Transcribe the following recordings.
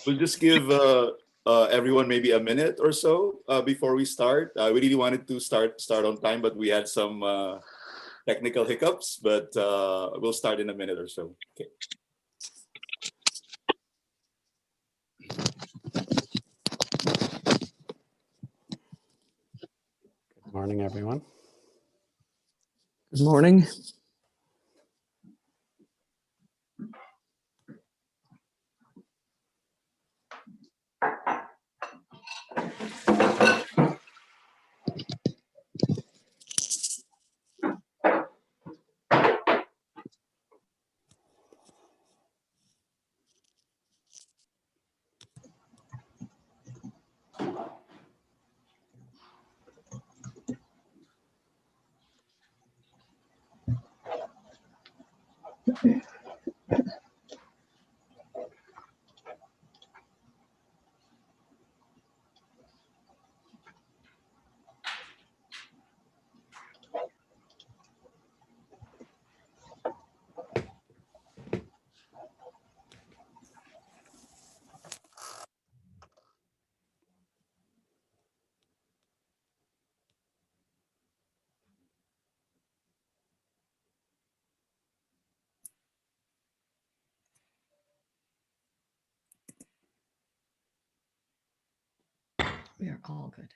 We'll just give everyone maybe a minute or so before we start. We really wanted to start on time, but we had some technical hiccups, but we'll start in a minute or so. Okay. Good morning, everyone. Good morning. We are all good.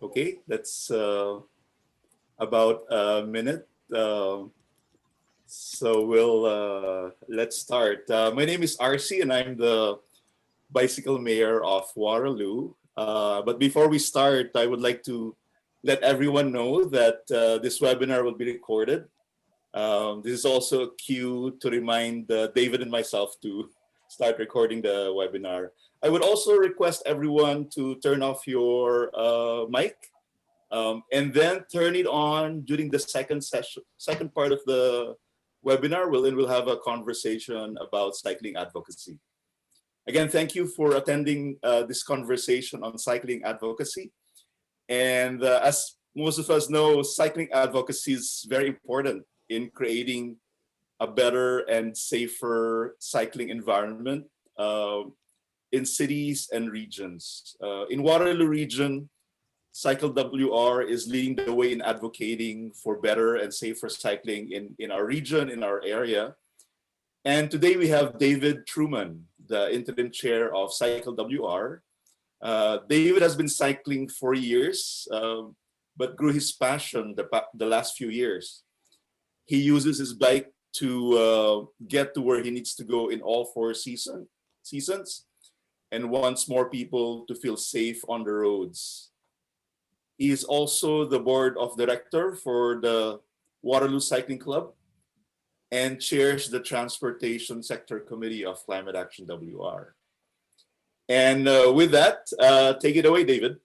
Okay, that's about a minute. So let's start. My name is RC and I'm the bicycle mayor of Waterloo. But before we start, I would like to let everyone know that this webinar will be recorded. This is also a cue to remind David and myself to start recording the webinar. I would also request everyone to turn off your mic and then turn it on during the second part of the webinar. We'll have a conversation about cycling advocacy. Again, thank you for attending this conversation on cycling advocacy. And as most of us know, cycling advocacy is very important in creating a better and safer cycling environment in cities and regions. In Waterloo region, CycleWR is leading the way in advocating for better and safer cycling in our region, in our area. And today we have David Truman, the interim chair of CycleWR. David has been cycling for years, but grew his passion the last few years. He uses his bike to get to where he needs to go in all 4 seasons and wants more people to feel safe on the roads. He is also the board of director for the Waterloo Cycling Club and chairs the Transportation Sector Committee of Climate Action WR. And with that, take it away, David.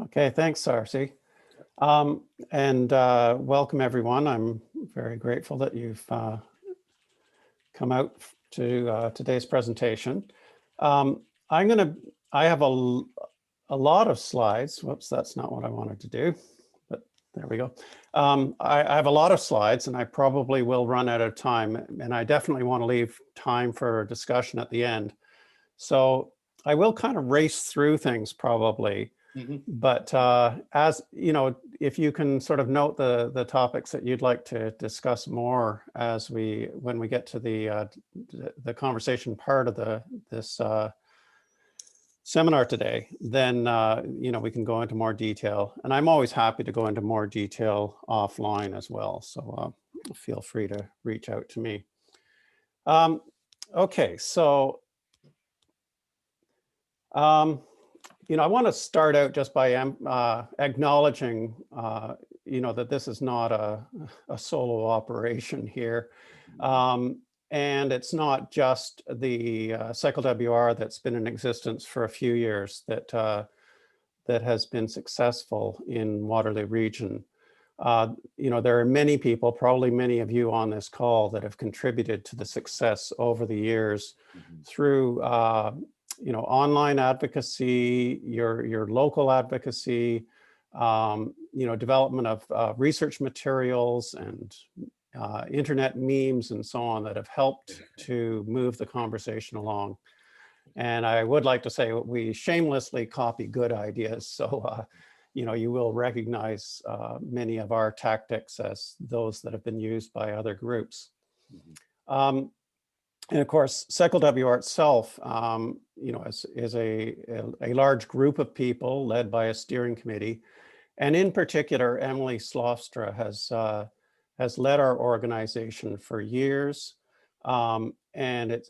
Okay, thanks, Sarsi. And welcome, everyone. I'm very grateful that you've come out to today's presentation. I have a lot of slides. Whoops, that's not what I wanted to do, but there we go. I have a lot of slides and I probably will run out of time, and I definitely want to leave time for discussion at the end. So I will kind of race through things probably, but as you know, if you can sort of note the topics that you'd like to discuss more when we get to the conversation part of this seminar today, then you know, we can go into more detail, and I'm always happy to go into more detail offline as well. So feel free to reach out to me. Okay, so I want to start out just by acknowledging, that this is not a solo operation here. And it's not just the CycleWR that's been in existence for a few years that has been successful in Waterloo Region. There are many people, probably many of you on this call, that have contributed to the success over the years through online advocacy, your local advocacy, development of research materials and internet memes and so on that have helped to move the conversation along. And I would like to say we shamelessly copy good ideas. So, you will recognize many of our tactics as those that have been used by other groups. And of course, CycleWR itself, is a large group of people led by a steering committee. And in particular, Emily Slofstra has led our organization for years. And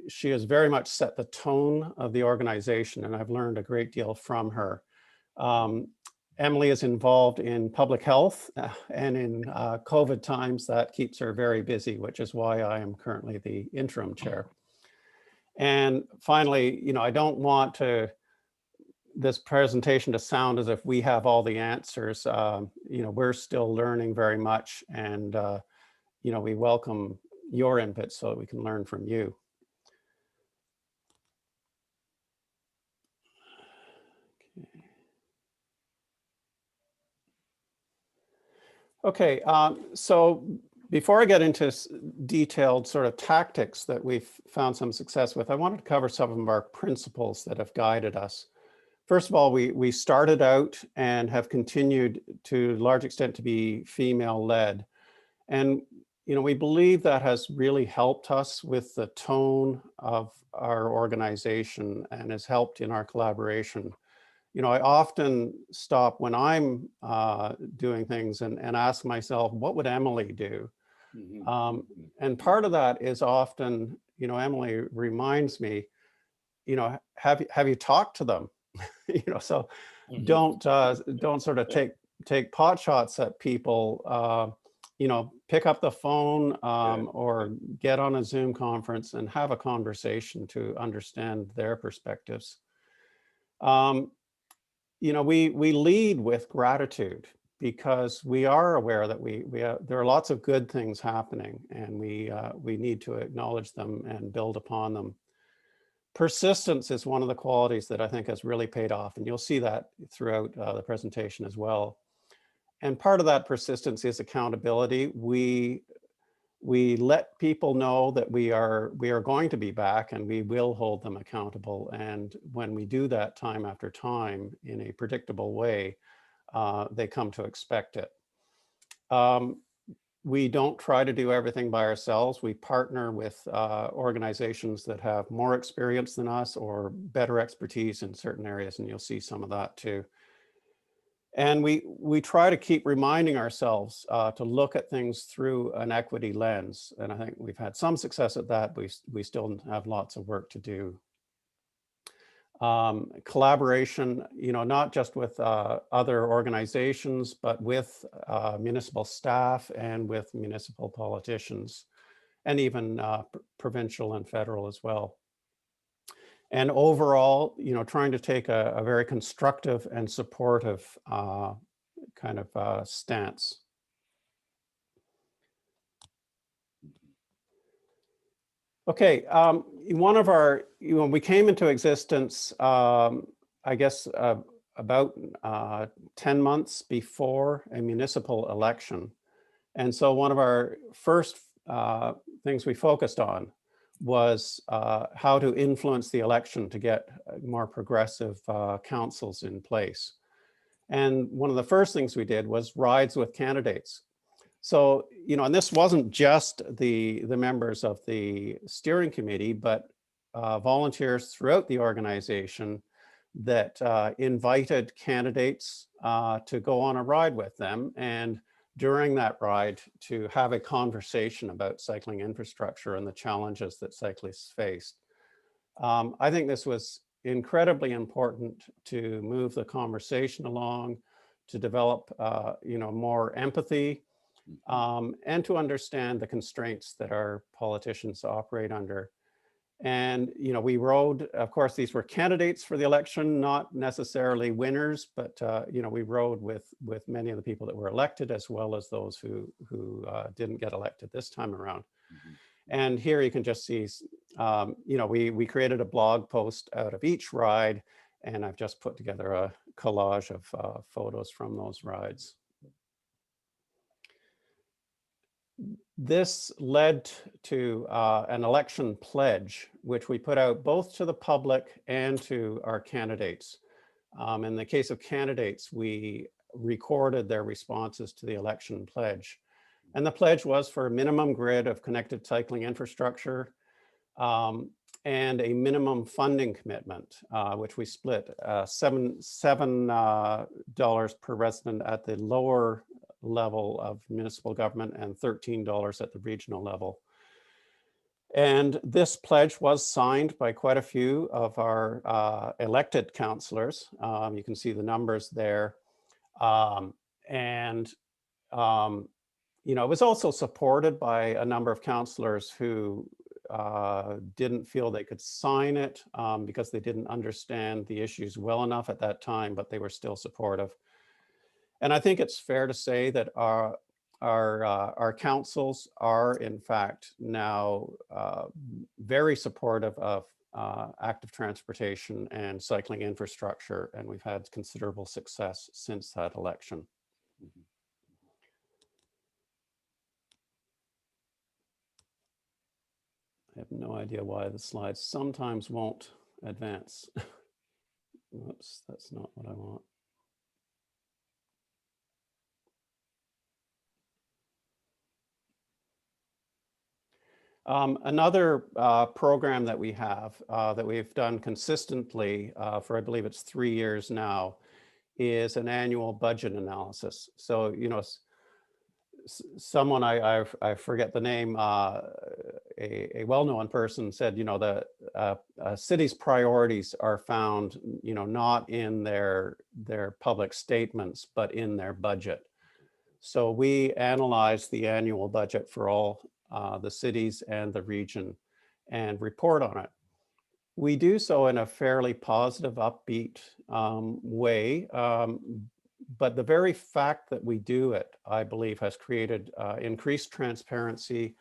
she has very much set the tone of the organization, and I've learned a great deal from her. Emily is involved in public health, and in COVID times that keeps her very busy, which is why I am currently the interim chair. And finally, I don't want this presentation to sound as if we have all the answers. We're still learning very much, and we welcome your input so that we can learn from you. Okay, so before I get into detailed sort of tactics that we've found some success with, I wanted to cover some of our principles that have guided us. First of all, we started out and have continued to a large extent to be female-led. And we believe that has really helped us with the tone of our organization and has helped in our collaboration. I often stop when I'm doing things and ask myself, what would Emily do? And part of that is often, Emily reminds me, have you talked to them? So don't sort of take pot shots at people. Pick up the phone or get on a Zoom conference and have a conversation to understand their perspectives. We lead with gratitude because we are aware that there are lots of good things happening, and we need to acknowledge them and build upon them. Persistence is one of the qualities that I think has really paid off, and you'll see that throughout the presentation as well. And part of that persistence is accountability. We let people know that we are going to be back, and we will hold them accountable. And when we do that time after time in a predictable way, they come to expect it. We don't try to do everything by ourselves. We partner with organizations that have more experience than us or better expertise in certain areas, and you'll see some of that too. And we try to keep reminding ourselves to look at things through an equity lens. And I think we've had some success at that. We still have lots of work to do. Collaboration, not just with other organizations, but with municipal staff and with municipal politicians, and even provincial and federal as well. And overall, trying to take a very constructive and supportive kind of stance. Okay, one of our, we came into existence, I guess, about 10 months before a municipal election. And so one of our first things we focused on was how to influence the election to get more progressive councils in place. And one of the first things we did was rides with candidates. So, and this wasn't just the members of the steering committee, but volunteers throughout the organization that invited candidates to go on a ride with them, and during that ride to have a conversation about cycling infrastructure and the challenges that cyclists faced. I think this was incredibly important to move the conversation along, to develop, more empathy, and to understand the constraints that our politicians operate under. And, we rode, of course, these were candidates for the election, not necessarily winners, but, we rode with many of the people that were elected, as well as those who didn't get elected this time around. And here you can just see, we created a blog post out of each ride, and I've just put together a collage of photos from those rides. This led to an election pledge, which we put out both to the public and to our candidates. In the case of candidates, we recorded their responses to the election pledge. And the pledge was for a minimum grid of connected cycling infrastructure and a minimum funding commitment, which we split $7 per resident at the lower level of municipal government and $13 at the regional level. And this pledge was signed by quite a few of our elected councillors. You can see the numbers there. It was also supported by a number of councillors who didn't feel they could sign it because they didn't understand the issues well enough at that time, but they were still supportive. And I think it's fair to say that our councils are in fact now very supportive of active transportation and cycling infrastructure, and we've had considerable success since that election. I have no idea why the slides sometimes won't advance. Whoops, that's not what I want. Another program that we have that we've done consistently for, I believe it's 3 years now, is an annual budget analysis. So, someone, I forget the name, a well-known person said, the city's priorities are found, not in their public statements, but in their budget. So we analyze the annual budget for all the cities and the region and report on it. We do so in a fairly positive, upbeat way, but the very fact that we do it, I believe, has created increased transparency,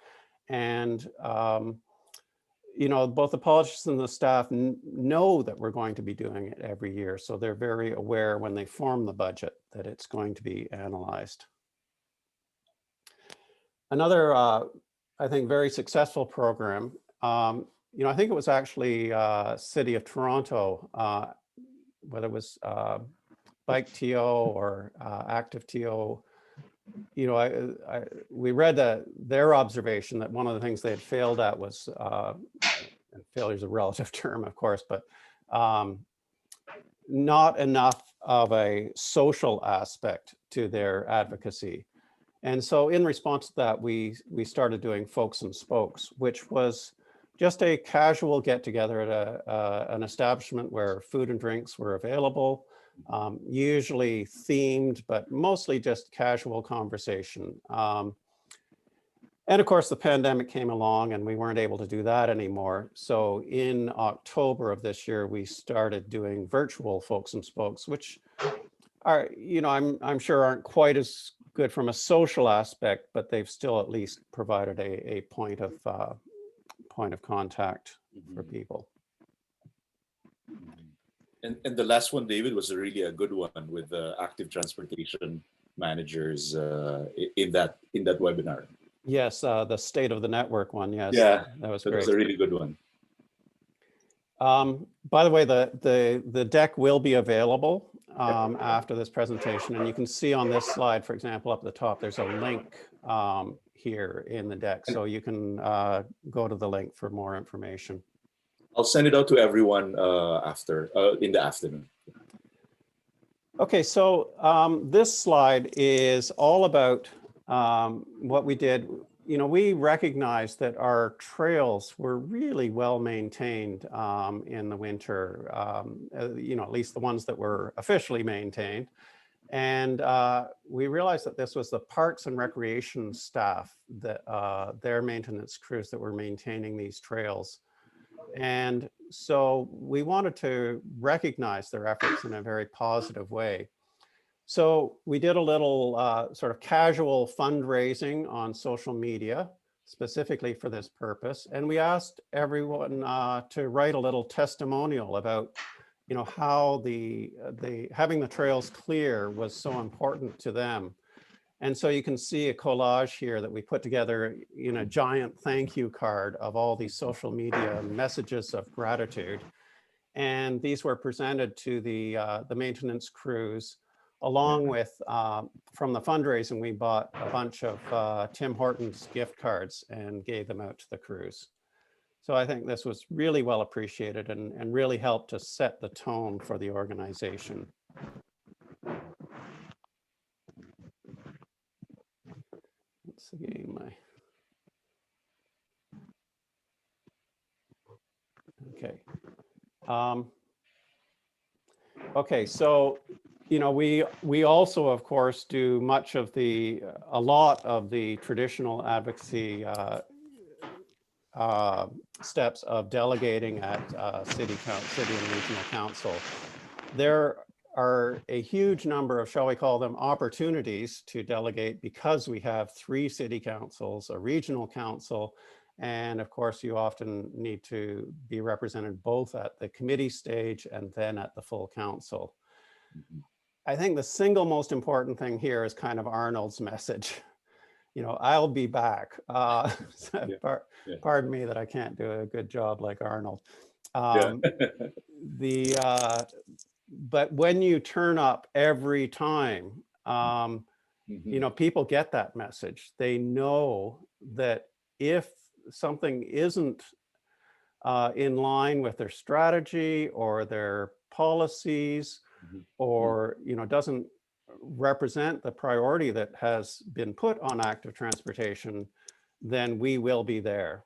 and both the politicians and the staff know that we're going to be doing it every year, so they're very aware when they form the budget that it's going to be analyzed. Another, I think, very successful program, I think it was actually City of Toronto, whether it was Bike TO or Active TO, we read their observation that one of the things they had failed at was, and failure is a relative term, of course, but not enough of a social aspect to their advocacy. And so in response to that, we started doing Folks and Spokes, which was just a casual get together at an establishment where food and drinks were available, usually themed, but mostly just casual conversation. And of course, the pandemic came along and we weren't able to do that anymore. So in October of this year, we started doing virtual Folks and Spokes, which are, I'm sure aren't quite as good from a social aspect, but they've still at least provided a point of contact for people. And the last one, David, was really a good one with the active transportation managers in that webinar. Yes, the state of the network one. Yes, yeah, that was that great. was a really good one. By the way, the deck will be available after this presentation, and you can see on this slide, for example, up at the top, there's a link here in the deck, so you can go to the link for more information. I'll send it out to everyone after in the afternoon. Okay, so this slide is all about what we did. we recognized that our trails were really well maintained in the winter, at least the ones that were officially maintained. And we realized that this was the Parks and Recreation staff, that their maintenance crews that were maintaining these trails. And so we wanted to recognize their efforts in a very positive way. So we did a little sort of casual fundraising on social media, specifically for this purpose. And we asked everyone to write a little testimonial about how having the trails clear was so important to them. And so you can see a collage here that we put together in a giant thank you card of all these social media messages of gratitude. And these were presented to the maintenance crews, along with, from the fundraising, we bought a bunch of Tim Hortons gift cards and gave them out to the crews. So I think this was really well appreciated and really helped to set the tone for the organization. Let's see okay. Okay, so we also, of course, do a lot of the traditional advocacy steps of delegating at city and regional council. There are a huge number of, shall we call them, opportunities to delegate, because we have 3 city councils, a regional council, and of course you often need to be represented both at the committee stage and then at the full council. I think the single most important thing here is kind of Arnold's message. I'll be back. Pardon me that I can't do a good job like Arnold. But when you turn up every time, people get that message. They know that if something isn't in line with their strategy or their policies, or doesn't represent the priority that has been put on active transportation, then we will be there.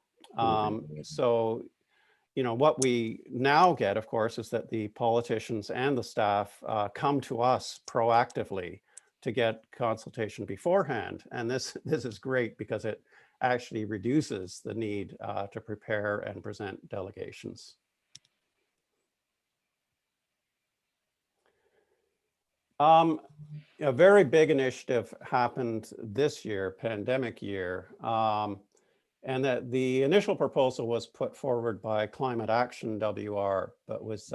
So what we now get, of course, is that the politicians and the staff come to us proactively to get consultation beforehand. And this is great because it actually reduces the need to prepare and present delegations. A very big initiative happened this year, pandemic year, and that the initial proposal was put forward by Climate Action WR, but was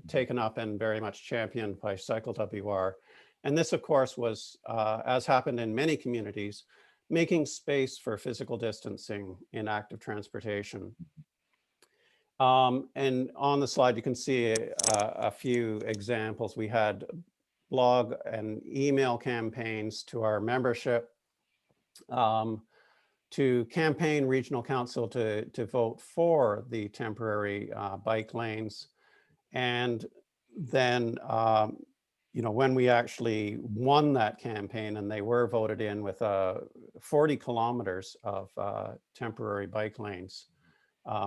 taken up and very much championed by CycleWR. And this, of course, was, as happened in many communities, making space for physical distancing in active transportation. And on the slide, you can see a few examples. We had blog and email campaigns to our membership, to campaign regional council to vote for the temporary bike lanes. And then, when we actually won that campaign and they were voted in with 40 kilometers of temporary bike lanes,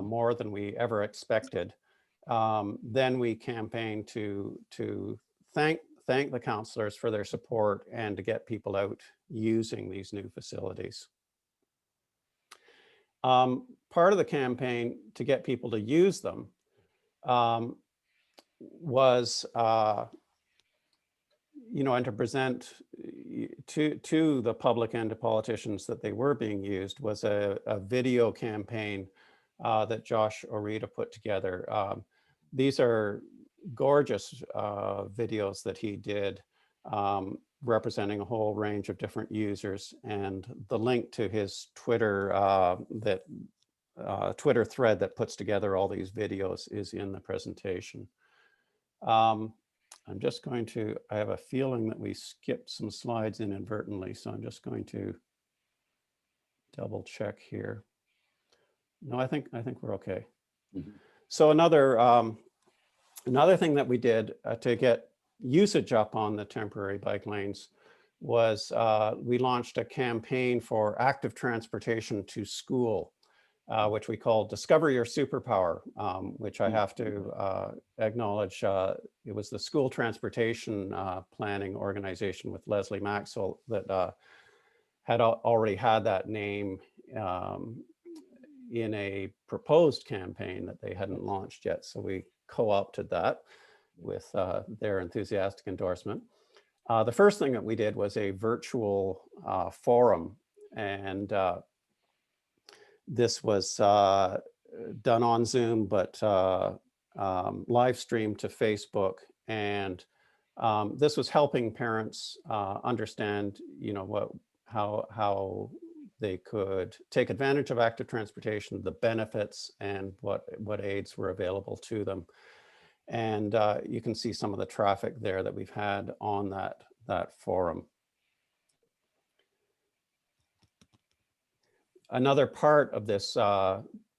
more than we ever expected, then we campaigned to thank the councillors for their support and to get people out using these new facilities. Part of the campaign to get people to use them was, and to present to the public and to politicians that they were being used, was a video campaign that Josh Orita put together. These are gorgeous videos that he did, representing a whole range of different users, and the link to his Twitter Twitter thread that puts together all these videos is in the presentation. I'm just going to, I have a feeling that we skipped some slides inadvertently, so I'm just going to double check here. No, I think we're okay. So another thing that we did to get usage up on the temporary bike lanes was we launched a campaign for active transportation to school, which we call Discover Your Superpower, which I have to acknowledge. It was the school transportation planning organization with Leslie Maxwell that had already had that name in a proposed campaign that they hadn't launched yet. So we co-opted that with their enthusiastic endorsement. The first thing that we did was a virtual forum, and this was done on Zoom, but live streamed to Facebook. And this was helping parents understand, how they could take advantage of active transportation, the benefits, and what aids were available to them. And you can see some of the traffic there that we've had on that forum. Another part of this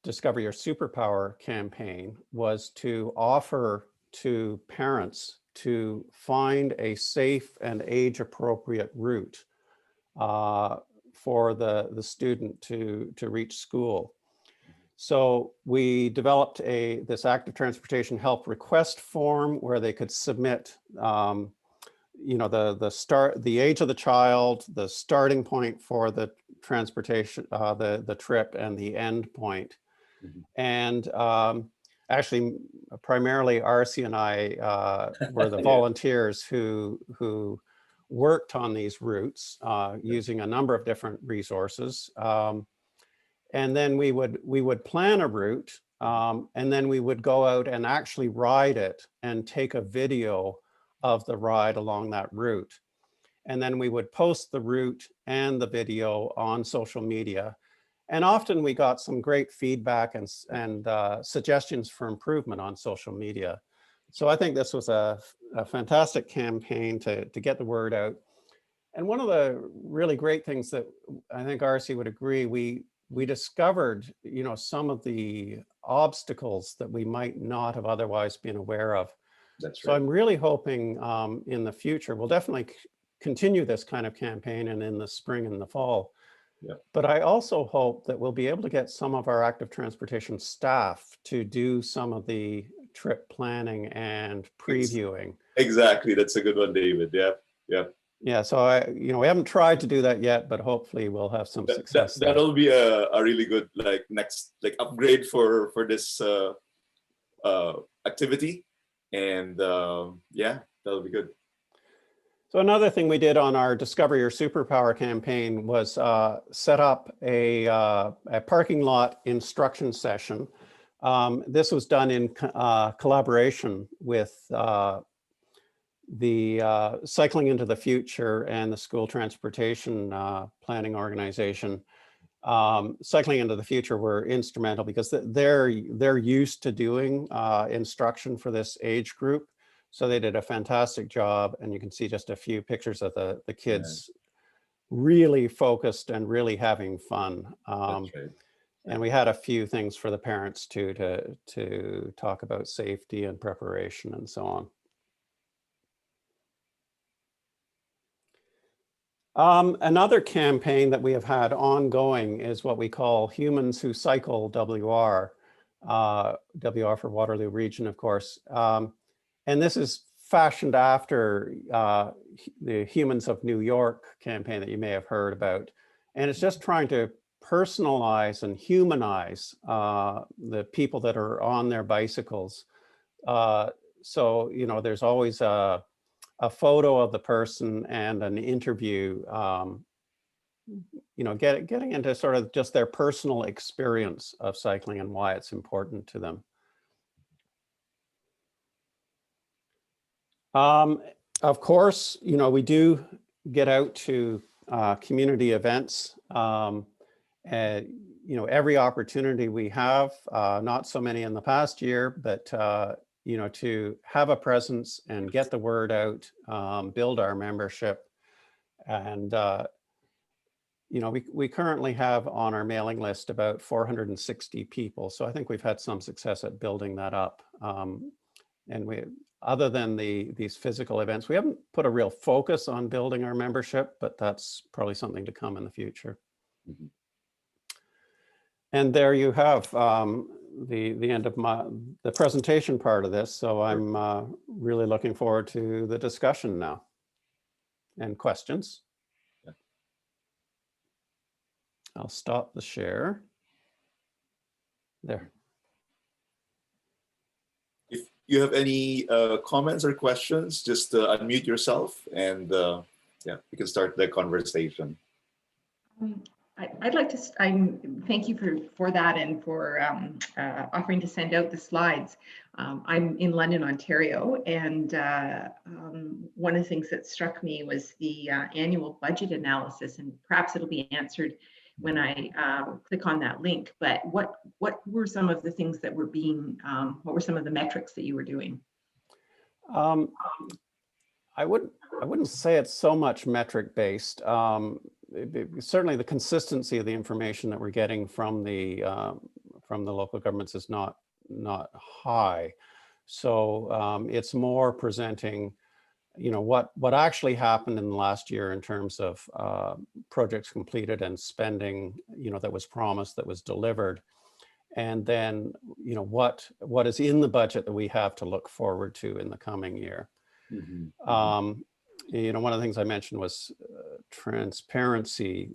Discover Your Superpower campaign was to offer to parents to find a safe and age-appropriate route for the student to reach school. So we developed this active transportation help request form where they could submit, the age of the child, the starting point for the transportation, the trip, and the end point. And actually, primarily, RC and I were the volunteers who worked on these routes using a number of different resources. And then we would plan a route, and then we would go out and actually ride it and take a video of the ride along that route. And then we would post the route and the video on social media. And often we got some great feedback and suggestions for improvement on social media. So I think this was a fantastic campaign to get the word out. And one of the really great things that I think RC would agree, we discovered, some of the obstacles that we might not have otherwise been aware of. That's So right. I'm really hoping in the future, we'll definitely continue this kind of campaign and in the spring and the fall. Yeah. But I also hope that we'll be able to get some of our active transportation staff to do some of the trip planning and previewing. Exactly. That's a good one, David. Yeah. Yeah. Yeah, so we haven't tried to do that yet, but hopefully we'll have some success. That'll be a really good next upgrade for this activity, and yeah, that'll be good. So another thing we did on our Discover Your Superpower campaign was set up a parking lot instruction session. This was done in collaboration with the Cycling into the Future and the School Transportation Planning Organization. Cycling into the Future were instrumental because they're used to doing instruction for this age group. So they did a fantastic job, and you can see just a few pictures of the kids really focused and really having fun. That's right. And we had a few things for the parents too, to talk about safety and preparation and so on. Another campaign that we have had ongoing is what we call Humans Who Cycle WR, WR for Waterloo Region, of course. And this is fashioned after the Humans of New York campaign that you may have heard about. And it's just trying to personalize and humanize the people that are on their bicycles. So, there's always a photo of the person and an interview, getting into sort of just their personal experience of cycling and why it's important to them. Of course, we do get out to community events. Every opportunity we have, not so many in the past year, but to have a presence and get the word out, build our membership. And, we currently have on our mailing list about 460 people. So I think we've had some success at building that up. And other than these physical events, we haven't put a real focus on building our membership, but that's probably something to come in the future. Mhm. And there you have the end of the presentation part of this. So I'm really looking forward to the discussion now and questions. Yeah. I'll stop the share. There. If you have any comments or questions, just unmute yourself and yeah, we can start the conversation. I'd like to, thank you for that and for offering to send out the slides. I'm in London, Ontario, and one of the things that struck me was the annual budget analysis, and perhaps it'll be answered when I click on that link. But what were some of the things that were being, what were some of the metrics that you were doing? I wouldn't say it's so much metric based. Certainly the consistency of the information that we're getting from the local governments is not high. So it's more presenting, what actually happened in the last year in terms of projects completed and spending, that was promised, that was delivered. And then, what is in the budget that we have to look forward to in the coming year. Mm-hmm. One of the things I mentioned was transparency.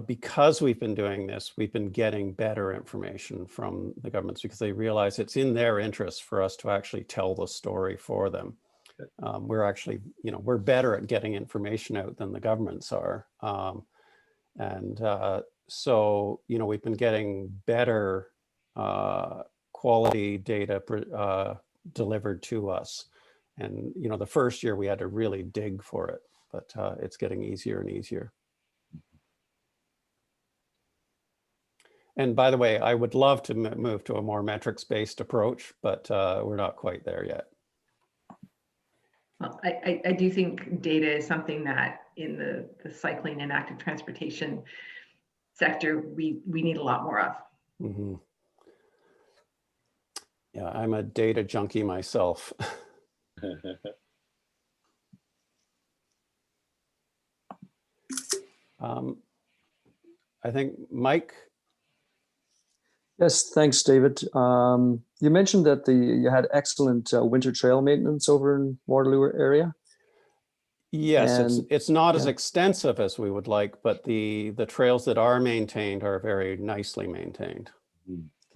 Because we've been doing this, we've been getting better information from the governments because they realize it's in their interest for us to actually tell the story for them. We're actually, we're better at getting information out than the governments are. So, we've been getting better quality data delivered to us. And, the first year we had to really dig for it, but it's getting easier and easier. And by the way, I would love to move to a more metrics-based approach, but we're not quite there yet. Well, I do think data is something that in the cycling and active transportation sector, we need a lot more of. Mm-hmm. Yeah, I'm a data junkie myself. I think Mike. Yes, thanks, David. You mentioned that you had excellent winter trail maintenance over in Waterloo area. Yes, And, it's not as extensive as we would like, but the trails that are maintained are very nicely maintained.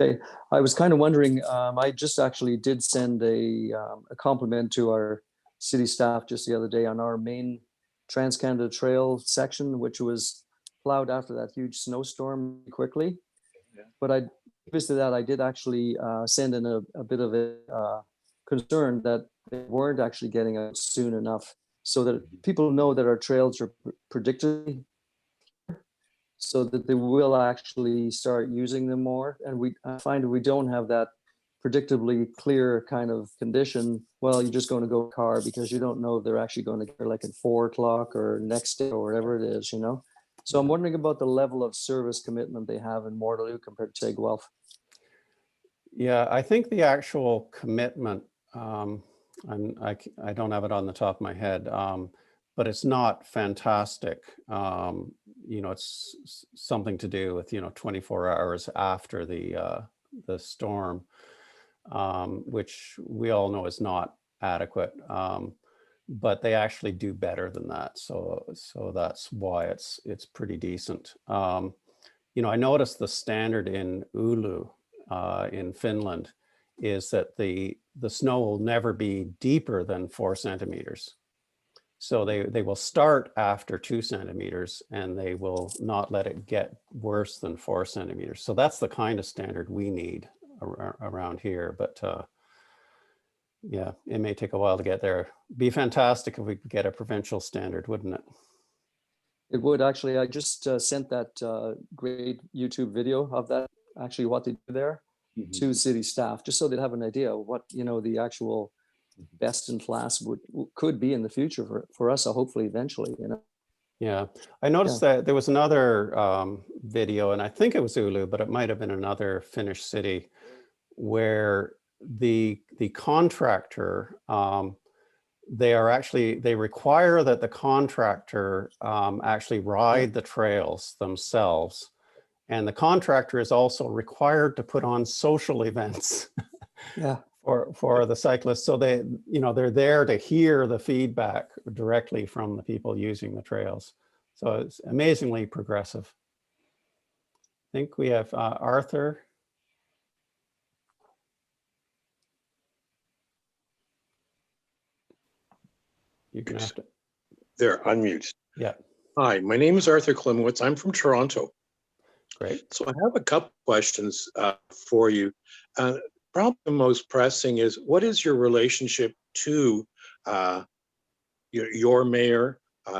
Okay, I was kind of wondering, I just actually did send a compliment to our city staff just the other day on our main Trans-Canada Trail section, which was plowed after that huge snowstorm quickly. Yeah. But previous to that, I did actually send in a bit of a concern that they weren't actually getting out soon enough so that people know that our trails are predictably, so that they will actually start using them more. And I find we don't have that predictably clear kind of condition. Well, you're just going to go car because you don't know if they're actually going to get like at 4 o'clock or next day or whatever it is, So I'm wondering about the level of service commitment they have in Waterloo compared to, say, Guelph. Yeah, I think the actual commitment, I don't have it on the top of my head, but it's not fantastic. It's something to do with 24 hours after the storm, which we all know is not adequate. But they actually do better than that, so that's why it's pretty decent. I noticed the standard in Oulu in Finland is that the snow will never be deeper than 4 centimeters. So they will start after 2 centimeters and they will not let it get worse than 4 centimeters. So that's the kind of standard we need around here. But yeah, it may take a while to get there. Be fantastic if we could get a provincial standard, wouldn't it? It would actually. I just sent that great YouTube video of that, actually what they do there to city staff, just so they'd have an idea of what, the actual best in class could be in the future for us, hopefully eventually, Yeah, I noticed that there was another video, and I think it was Oulu, but it might have been another Finnish city, where the contractor, they require that the contractor actually ride the trails themselves. And the contractor is also required to put on social events Yeah. for the cyclists. So they, they're there to hear the feedback directly from the people using the trails. So it's amazingly progressive. I think we have Arthur. You're gonna have to. There, unmute. Yeah. Hi, my name is Arthur Klimowitz. I'm from Toronto. Great. So I have a couple questions for you. Probably the most pressing is, what is your relationship to your mayor,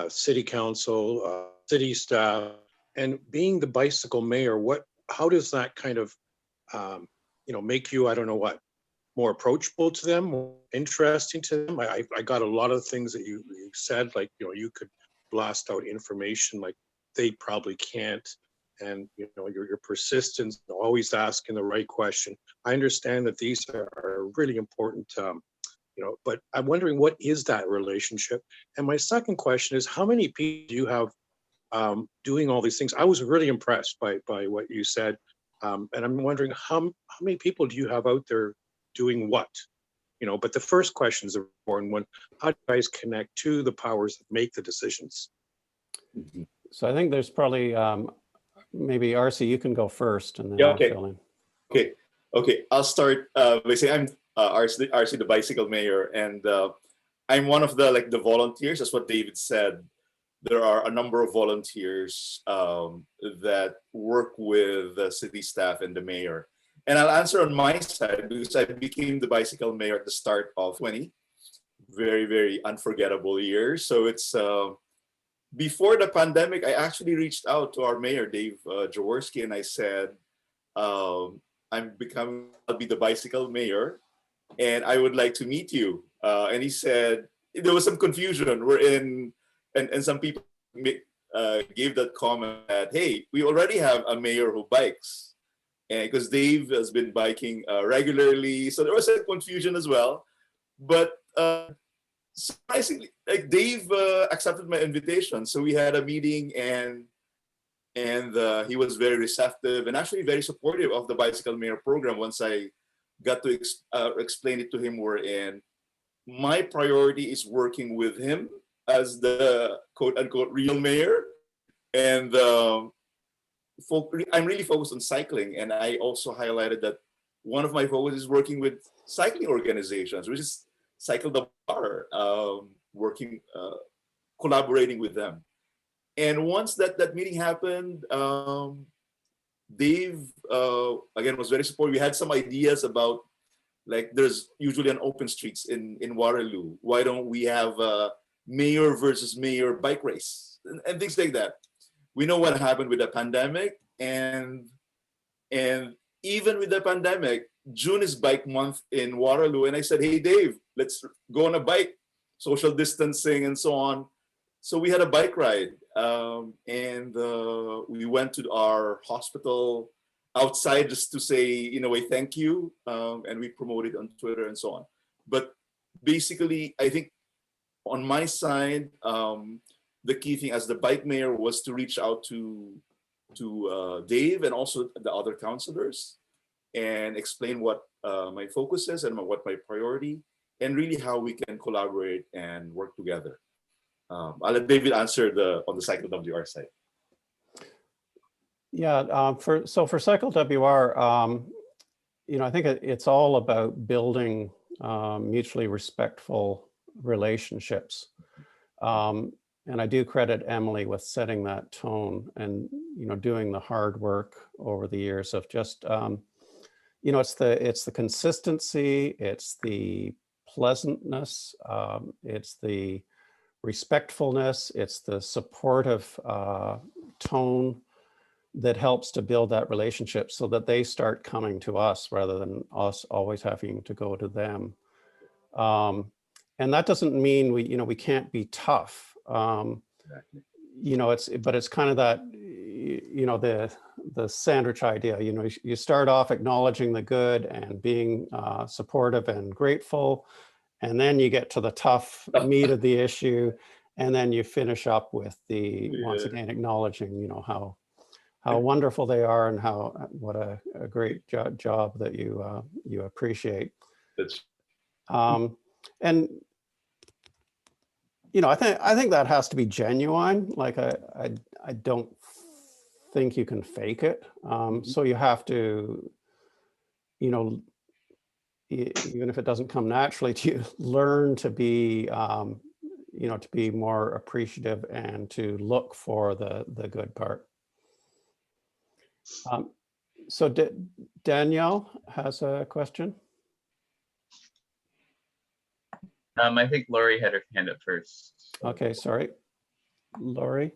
city council, city staff, and being the bicycle mayor? How does that kind of, make you, I don't know what, more approachable to them, more interesting to them? I got a lot of things that you said, like, you could blast out information like they probably can't. And your persistence, always asking the right question. I understand that these are really important, but I'm wondering, what is that relationship? And my second question is, how many people do you have doing all these things? I was really impressed by what you said, and I'm wondering how many people do you have out there doing what? But the first question is an important one. How do you guys connect to the powers that make the decisions? So I think there's probably maybe RC, you can go first, and then Yeah, I'll okay. fill in. Okay. I'll start by saying I'm RC, the bicycle mayor, and I'm one of the volunteers. That's what David said. There are a number of volunteers that work with the city staff and the mayor. And I'll answer on my side because I became the bicycle mayor at the start of 20. Very, very unforgettable year. So it's before the pandemic, I actually reached out to our mayor, Dave Jaworski, and I said, I'll be the bicycle mayor, and I would like to meet you. And he said, there was some confusion. And some people gave that comment that, hey, we already have a mayor who bikes. And because Dave has been biking regularly. So there was a confusion as well. But surprisingly, Dave accepted my invitation. So we had a meeting, and he was very receptive and actually very supportive of the Bicycle Mayor program. Once I got to explain it to him, my priority is working with him as the quote unquote real mayor. And I'm really focused on cycling. And I also highlighted that one of my focus is working with cycling organizations, which is CycleWR, collaborating with them. And once that meeting happened, Dave, again, was very supportive. We had some ideas about, there's usually an open streets in Waterloo. Why don't we have a mayor versus mayor bike race and things like that? We know what happened with the pandemic, and even with the pandemic, June is bike month in Waterloo. And I said, hey, Dave, let's go on a bike, social distancing and so on. So we had a bike ride, and we went to our hospital outside just to say, in a way, thank you. And we promoted on Twitter and so on. But basically, I think on my side, the key thing as the bike mayor was to reach out to Dave and also the other councilors and explain what my focus is and what my priority, and really how we can collaborate and work together. I'll let David answer on the CycleWR side. Yeah, for CycleWR, I think it's all about building mutually respectful relationships. And I do credit Emily with setting that tone and, doing the hard work over the years of just, it's the consistency, it's the pleasantness, it's the respectfulness, it's the supportive tone that helps to build that relationship so that they start coming to us rather than us always having to go to them. And that doesn't mean we can't be tough. Exactly. But it's kind of that, the sandwich idea. You know, you start off acknowledging the good and being supportive and grateful, and then you get to the tough meat of the issue, and then you finish up with the once again acknowledging, you know, how wonderful they are and what a great job that you appreciate. That's And you know, I think that has to be genuine. Like I don't think you can fake it. So you have to, you know, even if it doesn't come naturally to you, learn to be, you know, to be more appreciative and to look for the good part. So Danielle has a question. I think Lori had her hand up first. Okay, sorry. Lori.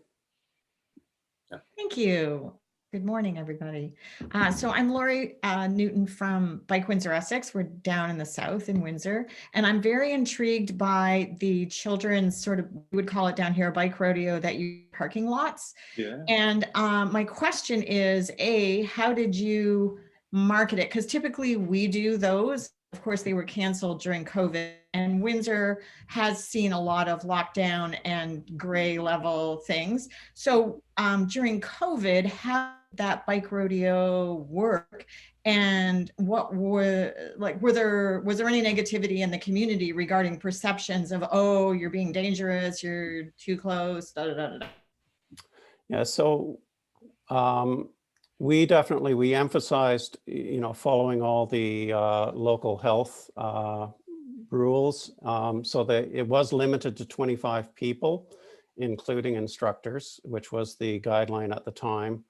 Thank you. Good morning, everybody. So I'm Lori Newton from Bike Windsor, Essex. We're down in the south in Windsor, and I'm very intrigued by the children's sort of, we would call it down here, a bike rodeo that you parking lots. yeah. And my question is, how did you market it? Because typically we do those. Of course, they were canceled during COVID, and Windsor has seen a lot of lockdown and gray level things. So during COVID, how did that bike rodeo work? And what were, like, was there any negativity in the community regarding perceptions of, oh, you're being dangerous, you're too close, da da da da? Yeah, so we emphasized, you know, following all the local health rules, so that it was limited to 25 people, including instructors, which was the guideline at the time.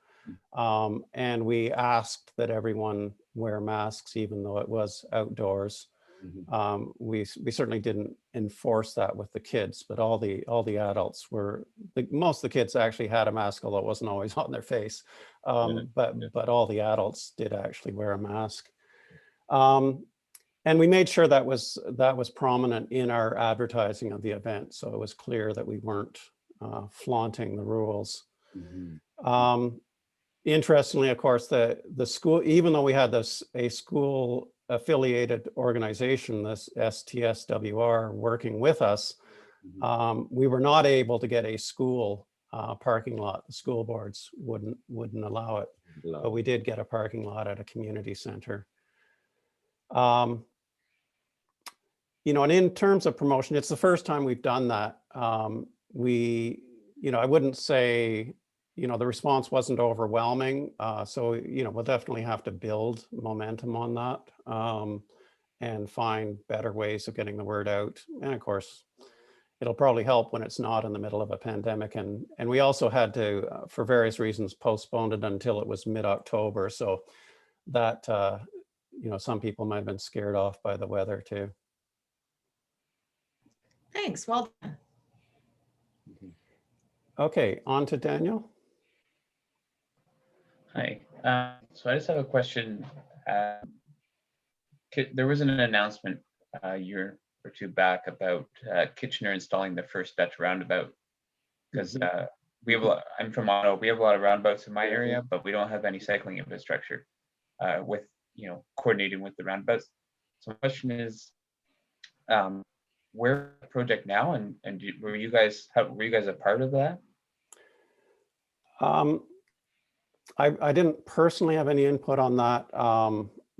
And we asked that everyone wear masks, even though it was outdoors. We certainly didn't enforce that with the kids, but all the adults were, most of the kids actually had a mask, although it wasn't always on their face. But all the adults did actually wear a mask. And we made sure that was prominent in our advertising of the event, so it was clear that we weren't flaunting the rules. Interestingly, of course, the school, even though we had a school affiliated organization, this STSWR, working with us, we were not able to get a school parking lot. The school boards wouldn't allow it, but we did get a parking lot at a community center. You know, and in terms of promotion, it's the first time we've done that. You know, I wouldn't say, you know, the response wasn't overwhelming. So, you know, we'll definitely have to build momentum on that and find better ways of getting the word out. And of course, it'll probably help when it's not in the middle of a pandemic. And we also had to, for various reasons, postpone it until it was mid-October. So that, you know, some people might have been scared off by the weather too. Thanks, well done. Okay, on to Daniel. Hi. So I just have a question. There was an announcement a year or two back about Kitchener installing the first Dutch roundabout, because I'm from Ottawa. We have a lot of roundabouts in my area, but we don't have any cycling infrastructure with, you know, coordinating with the roundabouts. So my question is, where's the project now, and were you guys a part of that? I didn't personally have any input on that,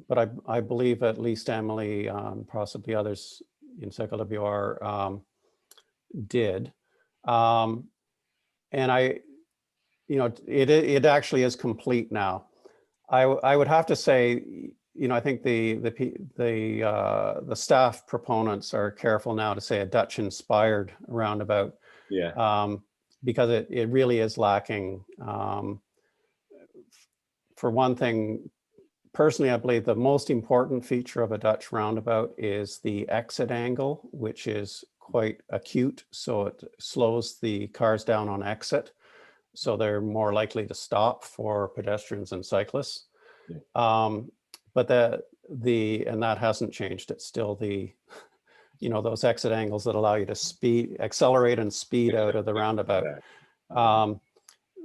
but I believe at least Emily, possibly others in CycleWR did. And you know, it actually is complete now. I would have to say, you know, I think the staff proponents are careful now to say a Dutch inspired roundabout. Yeah. Because it really is lacking. For one thing, personally, I believe the most important feature of a Dutch roundabout is the exit angle, which is quite acute. So it slows the cars down on exit. So they're more likely to stop for pedestrians and cyclists. Yeah. But and that hasn't changed. It's still the, you know, those exit angles that allow you to accelerate and speed out of the roundabout.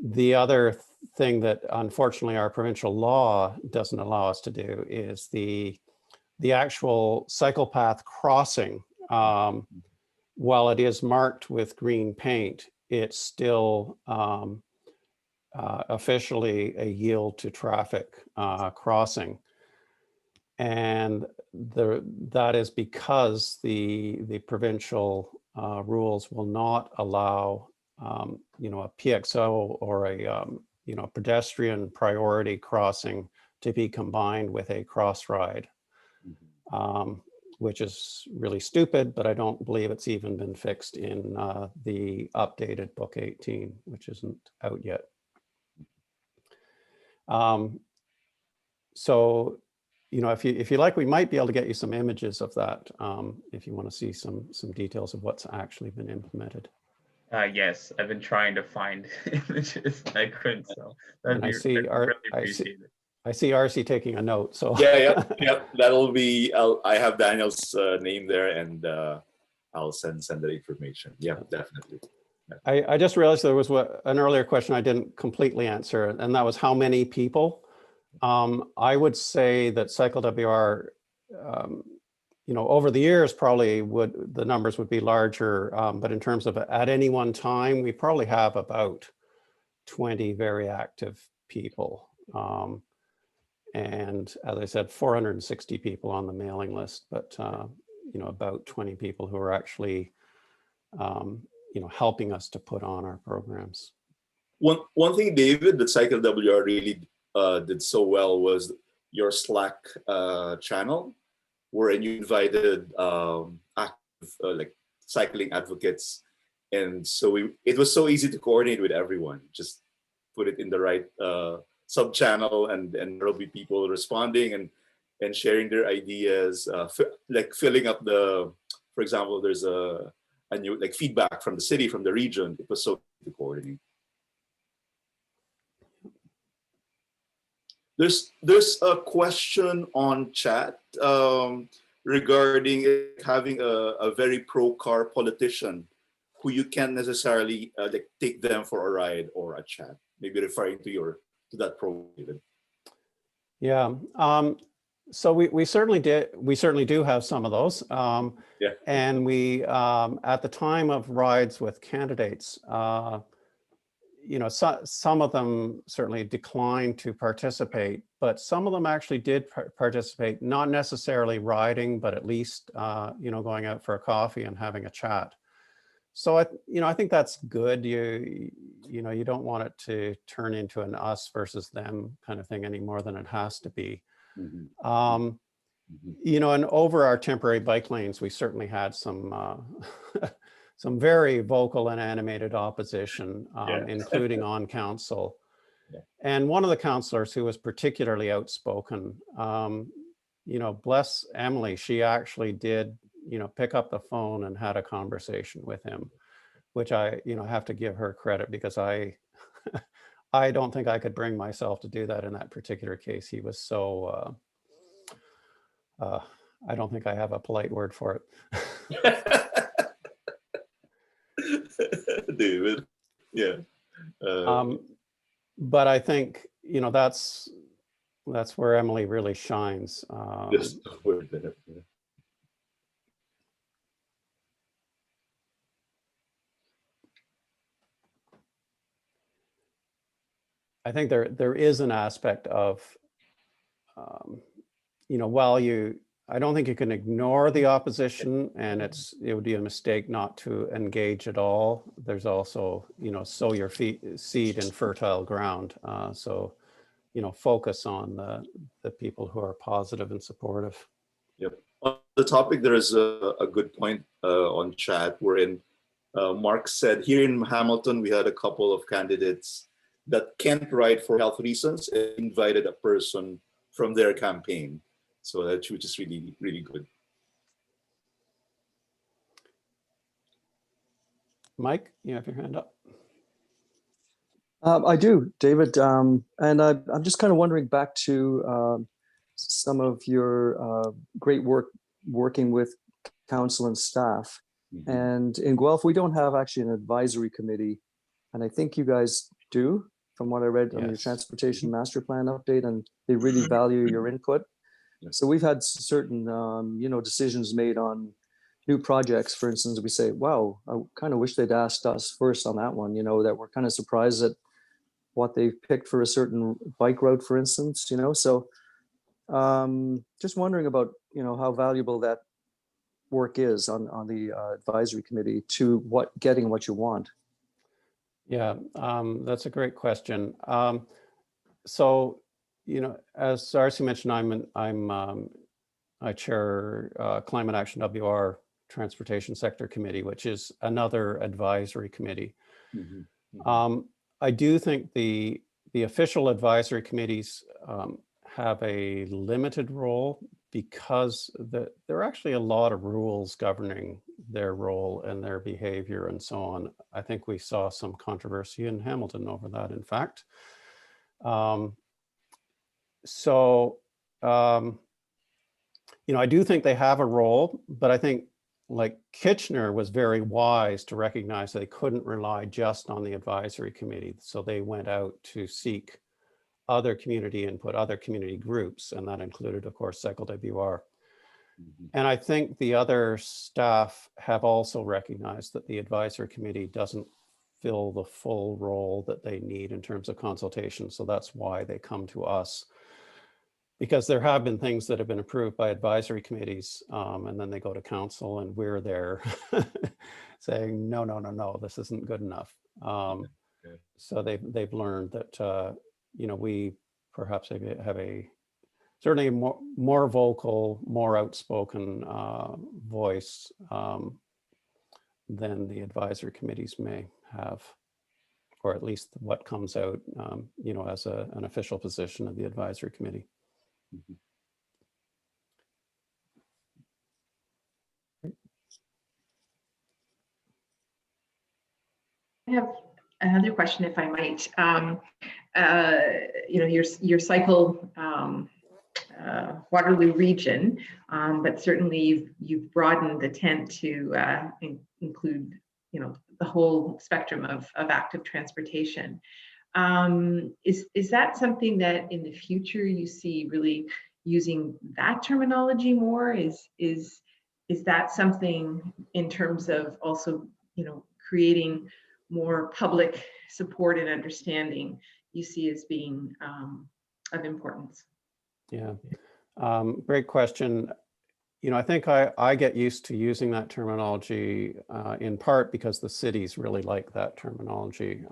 The other thing that unfortunately our provincial law doesn't allow us to do is the actual cycle path crossing. While it is marked with green paint, it's still officially a yield to traffic crossing. And that is because the provincial rules will not allow you know, a PXO or a you know, pedestrian priority crossing to be combined with a cross ride, which is really stupid, but I don't believe it's even been fixed in the updated Book 18, which isn't out yet. So, you know, if you like, we might be able to get you some images of that if you want to see some details of what's actually been implemented. Yes, I've been trying to find images. I couldn't, so that'd And I be see really appreciated. I see RC taking a note. So Yeah. That'll be. I have Daniel's name there, and I'll send the information. Yeah, definitely. I just realized there was an earlier question I didn't completely answer, and that was how many people. I would say that CycleWR, you know, over the years probably the numbers would be larger, but in terms of at any one time, we probably have about 20 very active people. And as I said, 460 people on the mailing list, but you know, about 20 people who are actually you know, helping us to put on our programs. One thing, David, that CycleWR really did so well was your Slack channel, wherein you invited active like cycling advocates, and so it was so easy to coordinate with everyone. Just put it in the right sub channel, and there'll be people responding and sharing their ideas, like filling up for example, there's a new like feedback from the city, from the region. It was so easy to coordinate. There's a question on chat regarding having a very pro-car politician who you can't necessarily like take them for a ride or a chat. Maybe referring to that program. Yeah. So we certainly do have some of those. Yeah. And we at the time of rides with candidates, you know, some of them certainly declined to participate, but some of them actually did participate, not necessarily riding, but at least, you know, going out for a coffee and having a chat. So, I think that's good. You know, you don't want it to turn into an us versus them kind of thing any more than it has to be. You know, and over our temporary bike lanes, we certainly had some some very vocal and animated opposition, including on council. Yeah. And one of the councillors who was particularly outspoken, you know, bless Emily, she actually did, you know, pick up the phone and had a conversation with him, which I, you know, have to give her credit, because I don't think I could bring myself to do that in that particular case. He was so, I don't think I have a polite word for it. David, yeah. But I think, you know, that's where Emily really shines. Just a word there. Yeah. I think there is an aspect of, you know, while I don't think you can ignore the opposition, and it would be a mistake not to engage at all. There's also, you know, sow your seed in fertile ground. So, you know, focus on the people who are positive and supportive. Yep. On the topic, there is a good point on chat wherein Mark said, here in Hamilton, we had a couple of candidates that can't ride for health reasons and invited a person from their campaign. So which is really, really good. Mike, you have your hand up. I do, David. And I'm just kind of wondering back to some of your great work working with council and staff. And in Guelph, we don't have actually an advisory committee. And I think you guys do, from what I read on your Yes. transportation master plan update, and they really value your input. So we've had certain, decisions made on new projects. For instance, we say, wow, I kind of wish they'd asked us first on that one, that we're kind of surprised at what they've picked for a certain bike route, for instance, so just wondering about, how valuable that work is on the advisory committee to getting what you want. Yeah, that's a great question. So, as Darcy mentioned, I chair Climate Action WR Transportation Sector Committee, which is another advisory committee. I do think the official advisory committees have a limited role because there are actually a lot of rules governing their role and their behavior and so on. I think we saw some controversy in Hamilton over that, in fact. I do think they have a role, but I think like Kitchener was very wise to recognize they couldn't rely just on the advisory committee. So they went out to seek other community input, other community groups, and that included, of course, CycleWR. And I think the other staff have also recognized that the advisory committee doesn't fill the full role that they need in terms of consultation. So that's why they come to us. Because there have been things that have been approved by advisory committees, and then they go to council, and we're there saying, no, this isn't good enough. So they've learned that we perhaps have certainly a more vocal, more outspoken voice than the advisory committees may have, or at least what comes out, as an official position of the advisory committee. I have another question, if I might. Your cycle Waterloo region, but certainly you've broadened the tent to include, the whole spectrum of active transportation. Is that something that in the future you see really using that terminology more? Is that something in terms of also, creating more public support and understanding you see as being of importance? Yeah, great question. I think I get used to using that terminology in part because the cities really like that terminology.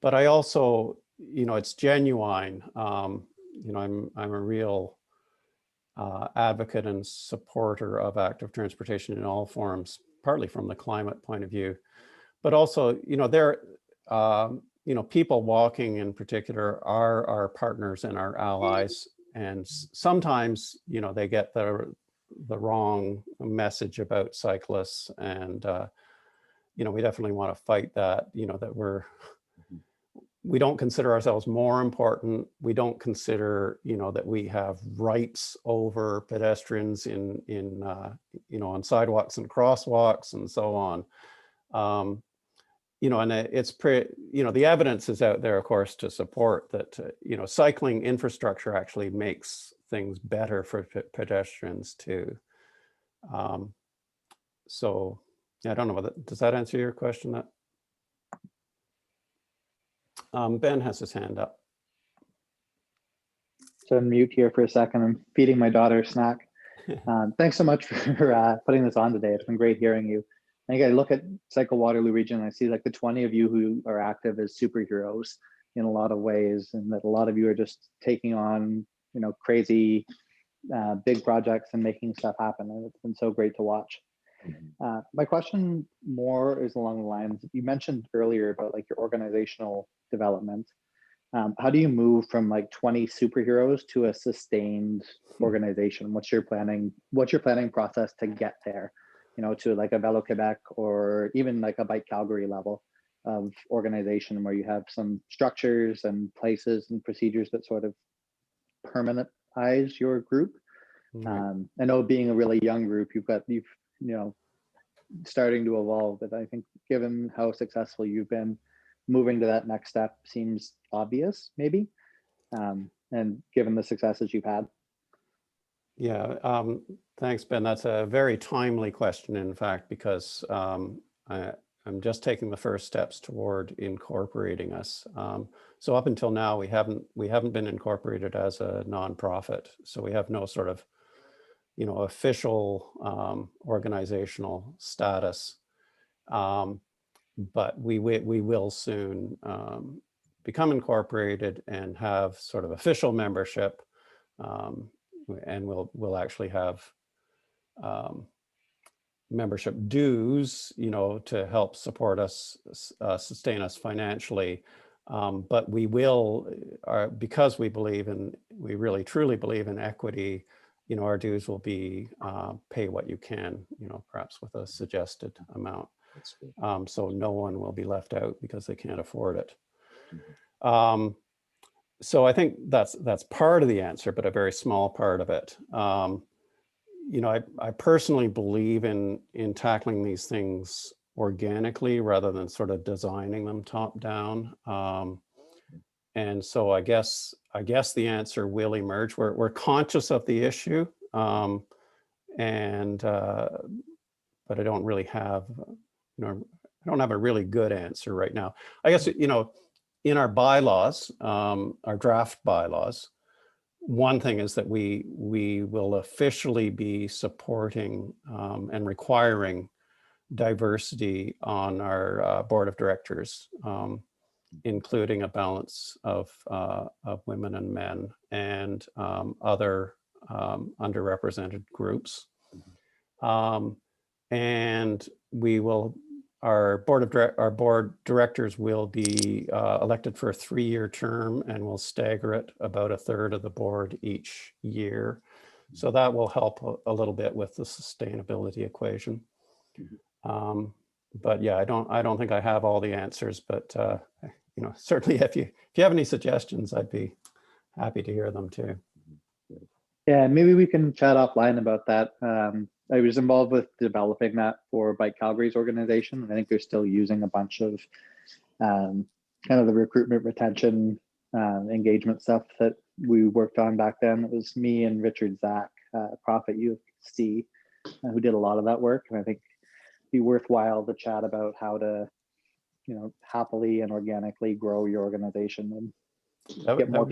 But I also, it's genuine. I'm a real advocate and supporter of active transportation in all forms, partly from the climate point of view, but also, people walking in particular are our partners and our allies. And sometimes, they get the wrong message about cyclists. And, we definitely want to fight that, that we don't consider ourselves more important. We don't consider, that we have rights over pedestrians on sidewalks and crosswalks and so on. And it's the evidence is out there, of course, to support that, cycling infrastructure actually makes things better for pedestrians too. So I don't know does that answer your question? Ben has his hand up. So unmute here for a second. I'm feeding my daughter a snack. Thanks so much for putting this on today. It's been great hearing you. I think I look at Cycle Waterloo region and I see like the 20 of you who are active as superheroes in a lot of ways, and that a lot of you are just taking on, crazy big projects and making stuff happen. And it's been so great to watch. My question more is along the lines, you mentioned earlier about like your organizational development. How do you move from like 20 superheroes to a sustained organization? What's your planning process to get there? To like a Velo Quebec or even like a Bike Calgary level of organization where you have some structures and places and procedures that sort of permanentize your group. I know being a really young group, you've starting to evolve, but I think given how successful you've been, moving to that next step seems obvious, maybe, and given the successes you've had. Yeah, thanks, Ben. That's a very timely question, in fact, because I'm just taking the first steps toward incorporating us. So up until now, we haven't been incorporated as a nonprofit. So we have no sort of, official organizational status. But we will soon become incorporated and have sort of official membership. And we'll actually have membership dues, to help support us, sustain us financially. But we will, because we really truly believe in equity, our dues will be pay what you can, perhaps with a suggested amount. So no one will be left out because they can't afford it. So I think that's part of the answer, but a very small part of it. I personally believe in tackling these things organically rather than sort of designing them top down. And so I guess the answer will emerge. We're conscious of the issue, but I don't really have, I don't have a really good answer right now. I guess, in our bylaws, our draft bylaws, one thing is that we will officially be supporting and requiring diversity on our board of directors, including a balance of women and men and other underrepresented groups. And our board directors will be elected for a 3-year term, and we'll stagger it about a third of the board each year. So that will help a little bit with the sustainability equation. But yeah, I don't think I have all the answers, but certainly if you have any suggestions, I'd be happy to hear them too. Yeah, maybe we can chat offline about that. I was involved with developing that for Bike Calgary's organization. I think they're still using a bunch of kind of the recruitment, retention, engagement stuff that we worked on back then. It was me and Richard Zach, Prof at UC, who did a lot of that work. And I think it'd be worthwhile to chat about how to, happily and organically grow your organization and get more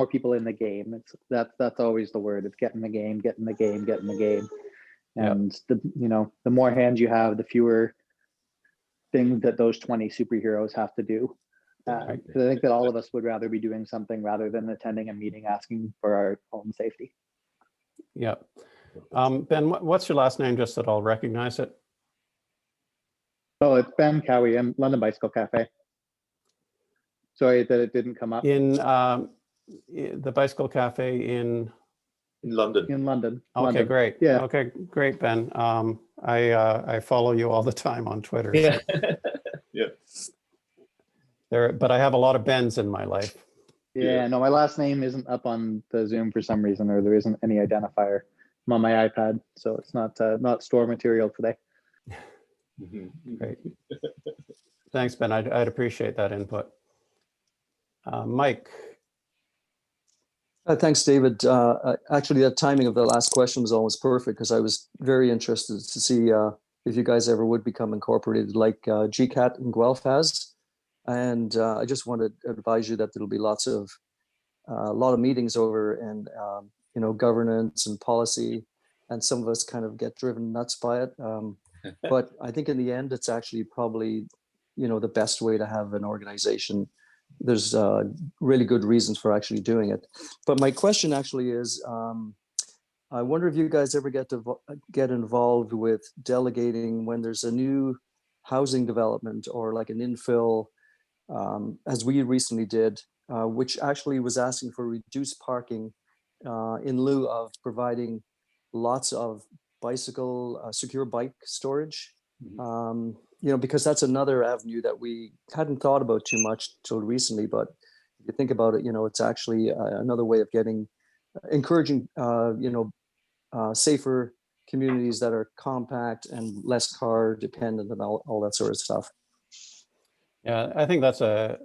people in the game. That's always the word. It's get in the game. And the more hands you have, the fewer things that those 20 superheroes have to do. Because I think that all of us would rather be doing something rather than attending a meeting asking for our own safety. Yeah. Ben, what's your last name, just that I'll recognize it? Oh, it's Ben Cowie. I'm London Bicycle Cafe. Sorry that it didn't come up. In the Bicycle Cafe in London. In London. Okay, London. great. Yeah. Okay, great, Ben. I follow you all the time on Twitter. Yeah. Yeah. But I have a lot of Bens in my life. Yeah, no, my last name isn't up on the Zoom for some reason, or there isn't any identifier. I'm on my iPad, so it's not store material today. Great. Thanks, Ben. I'd appreciate that input. Mike. Thanks, David. Actually, the timing of the last question was almost perfect because I was very interested to see if you guys ever would become incorporated like GCAT in Guelph has. And I just want to advise you that there'll be a lot of meetings over and, governance and policy. And some of us kind of get driven nuts by it. But I think in the end, it's actually probably, the best way to have an organization. There's really good reasons for actually doing it. But my question actually is, I wonder if you guys ever get involved with delegating when there's a new housing development or like an infill, as we recently did, which actually was asking for reduced parking in lieu of providing lots of secure bike storage. Because that's another avenue that we hadn't thought about too much till recently. But if you think about it, it's actually another way of encouraging, safer communities that are compact and less car dependent and all that sort of stuff. Yeah, I think that's a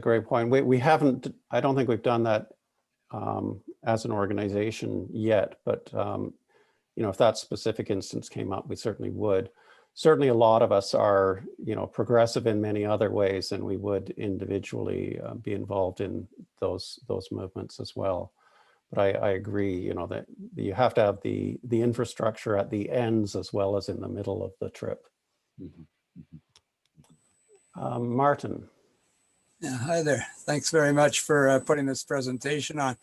great point. We haven't, I don't think we've done that as an organization yet, but you know, if that specific instance came up, we certainly would. Certainly a lot of us are, you know, progressive in many other ways, and we would individually be involved in those movements as well. But I agree, you know, that you have to have the infrastructure at the ends as well as in the middle of the trip. Martin. Yeah, hi there. Thanks very much for putting this presentation on.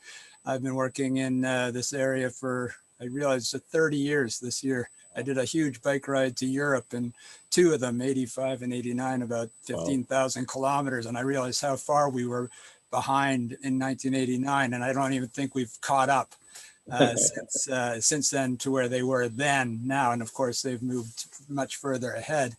I've been working in this area for, I realized, 30 years this year. I did a huge bike ride to Europe, and two of them, 85 and 89, about 15,000 kilometers. And I realized how far we were behind in 1989. And I don't even think we've caught up since then to where they were then now. And of course, they've moved much further ahead.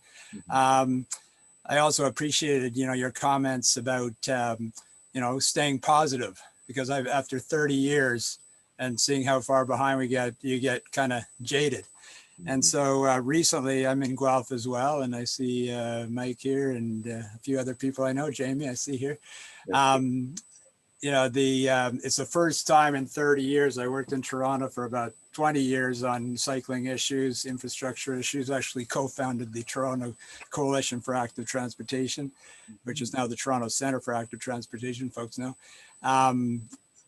I also appreciated, you know, your comments about, you know, staying positive, because after 30 years and seeing how far behind we get, you get kind of jaded. And so recently I'm in Guelph as well, and I see Mike here and a few other people I know. Jamie, I see here. You know, it's the first time in 30 years. I worked in Toronto for about 20 years on cycling issues, infrastructure issues, actually co-founded the Toronto Coalition for Active Transportation, which is now the Toronto Centre for Active Transportation, folks know.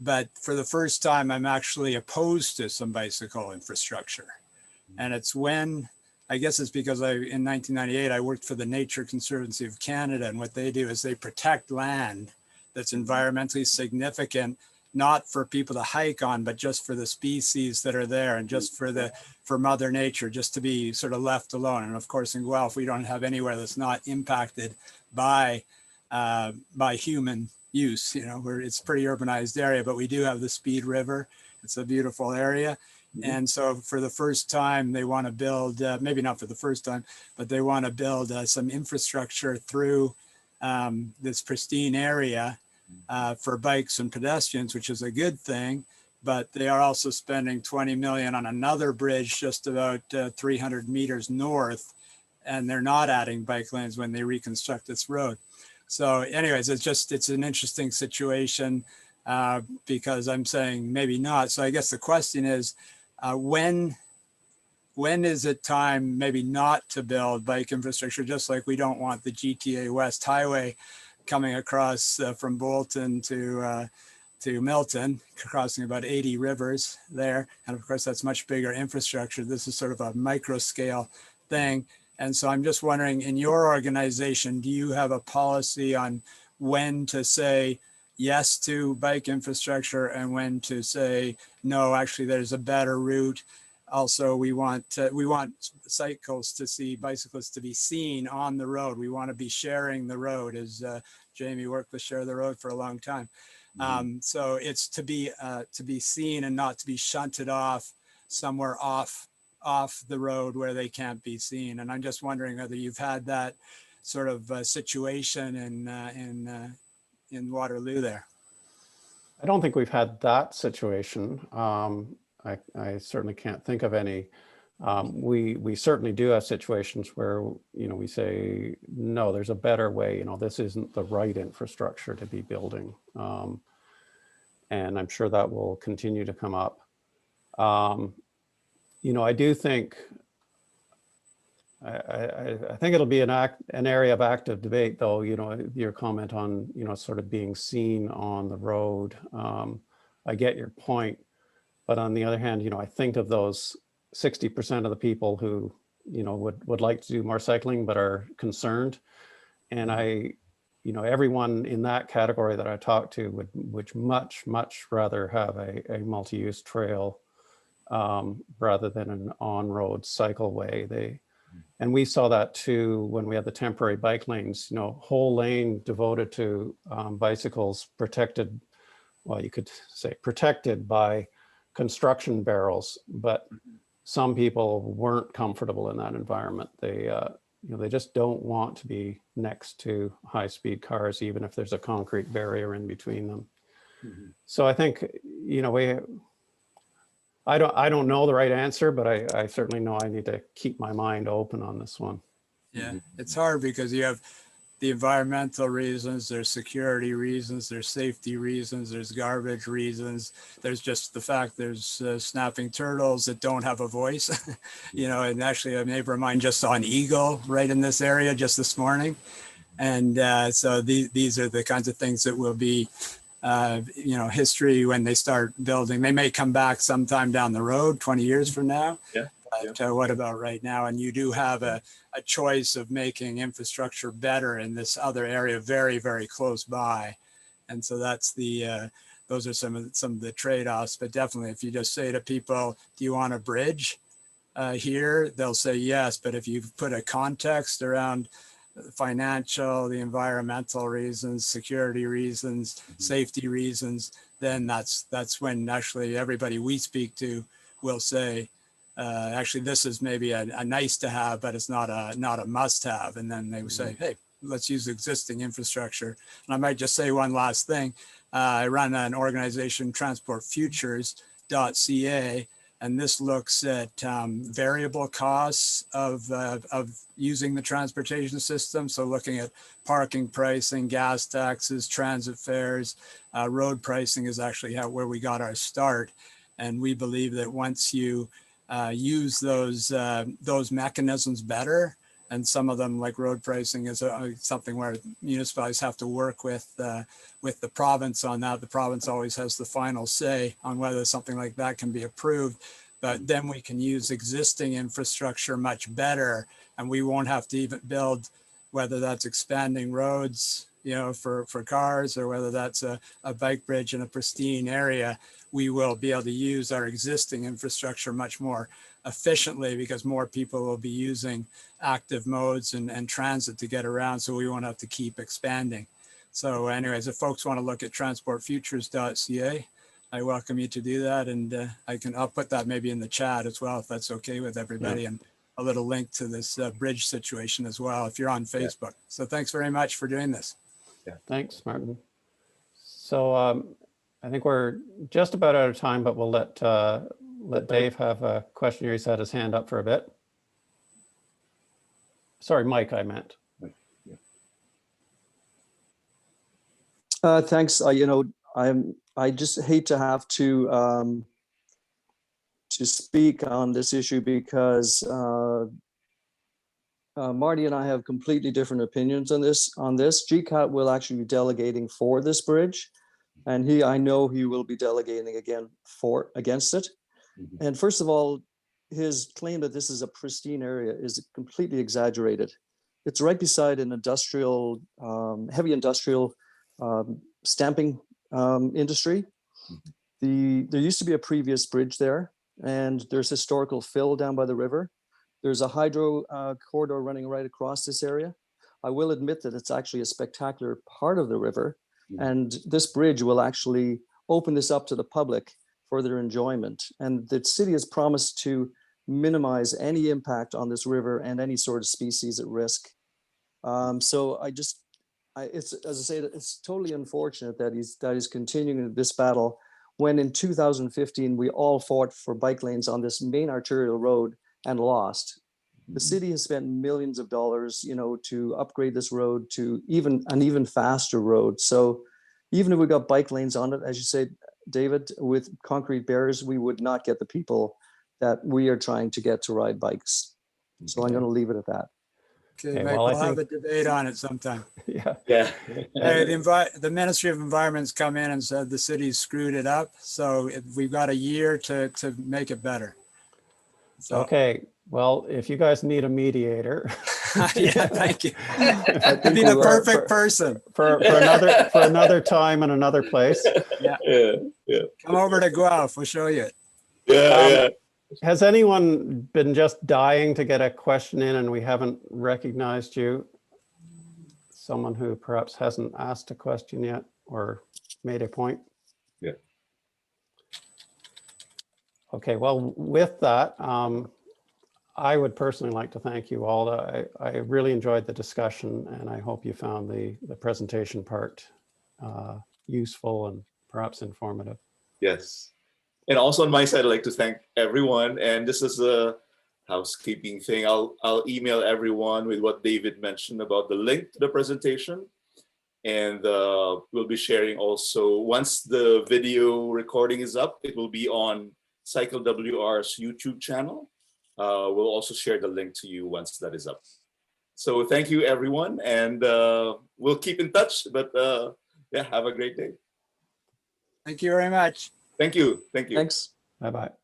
But for the first time, I'm actually opposed to some bicycle infrastructure. And it's when, I guess it's because in 1998, I worked for the Nature Conservancy of Canada, and what they do is they protect land that's environmentally significant, not for people to hike on, but just for the species that are there, and just for Mother Nature, just to be sort of left alone. And of course, in Guelph, we don't have anywhere that's not impacted by human use. You know, it's a pretty urbanized area, but we do have the Speed River. It's a beautiful area. And so for the first time, they want to build, maybe not for the first time, but they want to build some infrastructure through this pristine area for bikes and pedestrians, which is a good thing. But they are also spending 20 million on another bridge just about 300 meters north, and they're not adding bike lanes when they reconstruct this road. So anyways, it's an interesting situation because I'm saying maybe not. So I guess the question is, when is it time maybe not to build bike infrastructure, just like we don't want the GTA West Highway coming across from Bolton to Milton, crossing about 80 rivers there. And of course, that's much bigger infrastructure. This is sort of a micro scale thing. And so I'm just wondering, in your organization, do you have a policy on when to say yes to bike infrastructure and when to say, no, actually there's a better route? Also, we want bicyclists to be seen on the road. We want to be sharing the road, as Jamie worked with Share the Road for a long time. So it's to be seen and not to be shunted off somewhere off the road where they can't be seen. And I'm just wondering whether you've had that sort of situation in Waterloo there. I don't think we've had that situation. I certainly can't think of any. We certainly do have situations where, you know, we say, no, there's a better way, you know, this isn't the right infrastructure to be building. And I'm sure that will continue to come up. You know, I do think, I think it'll be an area of active debate, though, you know, your comment on, you know, sort of being seen on the road. I get your point. But on the other hand, you know, I think of those 60% of the people who, you know, would like to do more cycling but are concerned. And you know, everyone in that category that I talk to would much rather have a multi-use trail rather than an on-road cycleway. And we saw that too when we had the temporary bike lanes, you know, whole lane devoted to bicycles, protected, well, you could say protected by construction barrels, but some people weren't comfortable in that environment. They, you know, they just don't want to be next to high-speed cars, even if there's a concrete barrier in between them. So I think, you know, I don't know the right answer, but I certainly know I need to keep my mind open on this one. Yeah, it's hard because you have the environmental reasons, there's security reasons, there's safety reasons, there's garbage reasons. There's just the fact there's snapping turtles that don't have a voice, you know, and actually a neighbor of mine just saw an eagle right in this area just this morning. And so these are the kinds of things that will be, you know, history when they start building. They may come back sometime down the road, 20 years from now. Yeah. But what about right now? And you do have a choice of making infrastructure better in this other area very, very close by. And so that's the, those are some of the trade-offs. But definitely, if you just say to people, do you want a bridge here? They'll say yes. But if you put a context around financial, the environmental reasons, security reasons, safety reasons, then that's when actually everybody we speak to will say, actually, this is maybe a nice to have, but it's not a must have. And then they would say, hey, let's use existing infrastructure. And I might just say one last thing. I run an organization, transportfutures.ca, and this looks at variable costs of using the transportation system. So looking at parking pricing, gas taxes, transit fares, road pricing is actually where we got our start. And we believe that once you use those mechanisms better, and some of them like road pricing is something where municipalities have to work with the province on that. The province always has the final say on whether something like that can be approved, but then we can use existing infrastructure much better, and we won't have to even build, whether that's expanding roads, you know, for cars, or whether that's a bike bridge in a pristine area. We will be able to use our existing infrastructure much more efficiently because more people will be using active modes and transit to get around, so we won't have to keep expanding. So anyways, if folks want to look at transportfutures.ca, I welcome you to do that. And I'll put that maybe in the chat as well, if that's okay with everybody. Yeah. And a little link to this bridge situation as well, if you're on Facebook. Yeah. So thanks very much for doing this. Yeah. Thanks, Martin. So I think we're just about out of time, but we'll let Dave have a question here. He's had his hand up for a bit. Sorry, Mike, I meant. Thanks. You know, I just hate to have to speak on this issue because Marty and I have completely different opinions on this. GCAT will actually be delegating for this bridge, and I know he will be delegating against it. Mm-hmm. And first of all, his claim that this is a pristine area is completely exaggerated. It's right beside an industrial, heavy industrial stamping industry. There used to be a previous bridge there, and there's historical fill down by the river. There's a hydro corridor running right across this area. I will admit that it's actually a spectacular part of the river, and this bridge will actually open this up to the public for their enjoyment. And the city has promised to minimize any impact on this river and any sort of species at risk. So it's, as I say, it's totally unfortunate that he's continuing this battle when in 2015 we all fought for bike lanes on this main arterial road and lost. The city has spent millions of dollars, you know, to upgrade this road to an even faster road. So even if we got bike lanes on it, as you say, David, with concrete barriers, we would not get the people that we are trying to get to ride bikes. So I'm going to leave it at that. Okay, Mike, we'll have a debate on it sometime. Yeah. The Ministry of Environment's come in and said the city's screwed it up. So we've got a year to make it better. So. Okay. Well, if you guys need a mediator. Yeah, thank you. I'd be the perfect person. For another time and another place. Yeah. Come over to Guelph. We'll show you. Yeah. Has anyone been just dying to get a question in and we haven't recognized you? Someone who perhaps hasn't asked a question yet or made a point? Yeah. Okay, well, with that, I would personally like to thank you all. I really enjoyed the discussion, and I hope you found the presentation part useful and perhaps informative. Yes. And also on my side, I'd like to thank everyone. And this is housekeeping thing. I'll email everyone with what David mentioned about the link to the presentation. And we'll be sharing also, once the video recording is up, it will be on CycleWR's YouTube channel. We'll also share the link to you once that is up. So thank you, everyone. And we'll keep in touch, but yeah, have a great day. Thank you very much. Thank you. Thank you. Thanks. Bye-bye.